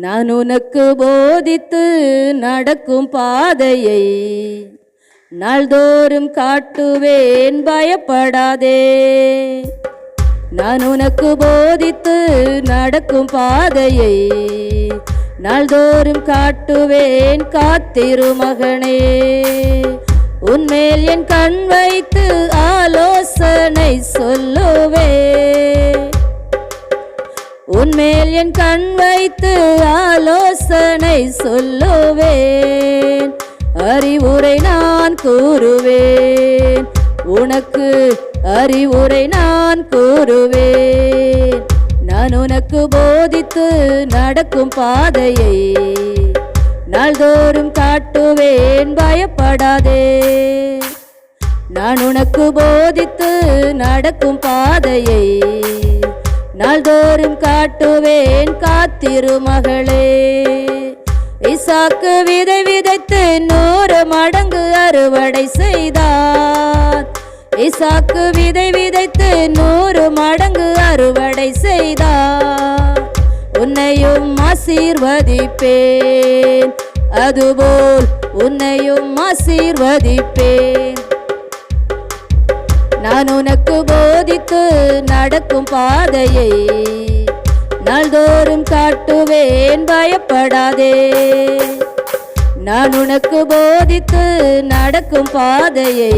நான் உனக்கு போதித்து நடக்கும் பாதையை நாள்தோறும் காட்டுவேன், பயப்படாதே. நான் உனக்கு போதித்து நடக்கும் பாதையை நாள்தோறும் காட்டுவேன், காத்திரு மகனே. உன்மேல் என் கண் வைத்து ஆலோசனை சொல்லுவேன். உன்மேல் என் கண் வைத்து ஆலோசனை சொல்லுவேன். அறிவுரை நான் கூறுவேன், உனக்கு அறிவுரை நான் கூறுவேன். நான் உனக்கு போதித்து நடக்கும் பாதையை நாள்தோறும் காட்டுவேன், பயப்படாதே. நான் உனக்கு போதித்து நடக்கும் பாதையை நாள்தோறும் காட்டுவேன், காத்திரு மகளே. ஈசாக்கு விதை விதைத்து 100 மடங்கு அறுவடை செய்தார். ஈசாக்கு விதை விதைத்து 100 மடங்கு அறுவடை செய்தார். உன்னையும் ஆசீர்வதிப்பேன், அதுபோல் உன்னையும் ஆசீர்வதிப்பேன். நான் உனக்கு போதித்து நடக்கும் பாதையை நாள்தோறும் காட்டுவேன், பயப்படாதே. நான் உனக்கு போதித்து நடக்கும் பாதையை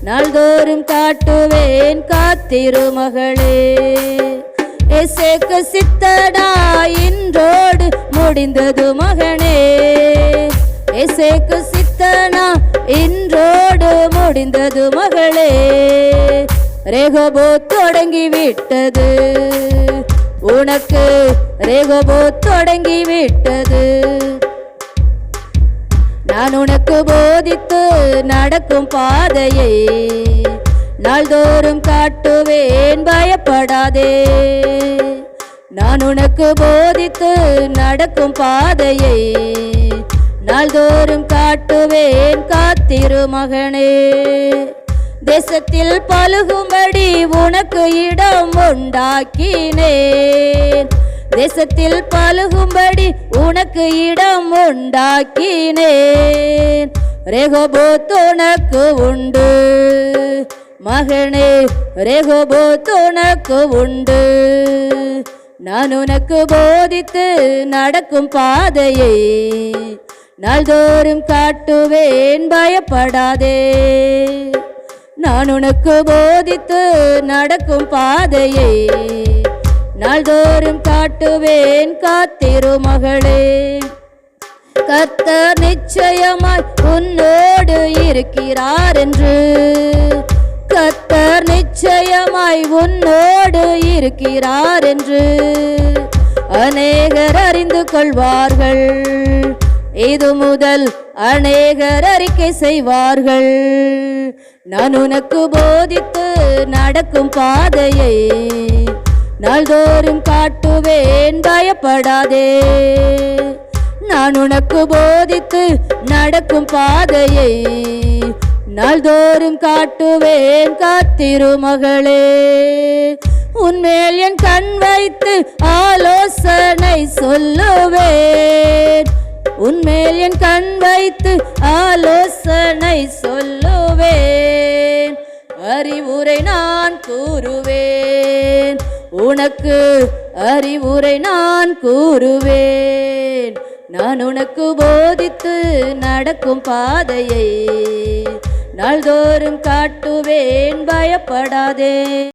நாள்தோறும் காட்டுவேன், காத்திரு மகளே. எசேக்கு சித்தனா இன்றோடு முடிந்தது மகனே. எசேக்கு சித்தனா இன்றோடு முடிந்தது மகளே. ரெகோபோத் தொடங்கி விட்டது உனக்கு, ரெகோபோத் தொடங்கி விட்டது. நான் உனக்கு போதித்து நடக்கும் பாதையை நாள்தோறும் காட்டுவேன், பயப்படாதே. நான் உனக்கு போதித்து நடக்கும் பாதையை நாள்தோறும் காட்டுவேன், காத்திரு மகனே. தேசத்தில் பலுகும்படி உனக்கு இடம் உண்டாக்கினேன். தேசத்தில் பலுகும்படி உனக்கு இடம் உண்டாக்கினேன். ரெகோபோத் உனக்கு உண்டு மகனே, ரெகோபோத் உனக்கு உண்டு. நான் உனக்கு போதித்து நடக்கும் பாதையை நாள்தோறும் காட்டுவேன், பயப்படாதே. நான் உனக்கு போதித்து நடக்கும் பாதையை நாள்தோறும் காட்டுவேன், காத்திரு மகளே. கர்த்தர் நிச்சயமாய் உன்னோடு இருக்கிறார் என்று, கர்த்தர் நிச்சயமாய் உன்னோடு இருக்கிறார் என்று அநேகர் அறிந்து கொள்வார்கள். இது முதல் அநேகர் அறிக்கை செய்வார்கள். நான் உனக்கு போதித்து நடக்கும் பாதையை நாள்தோறும் காட்டுவேன், பயப்படாதே. நான் உனக்கு போதித்து நடக்கும் பாதையை நாள்தோறும் காட்டுவேன், காத்திரு மகளே. உன்மேல் என் கண் வைத்து ஆலோசனை சொல்லுவேன். உன்மேல் என் கண் வைத்து ஆலோசனை சொல்லுவேன். அறிவுரை நான் கூறுவேன், உனக்கு அறிவுரை நான் கூறுவேன். நான் உனக்கு போதித்து நடக்கும் பாதையை நாள்தோறும் காட்டுவேன், பயப்படாதே.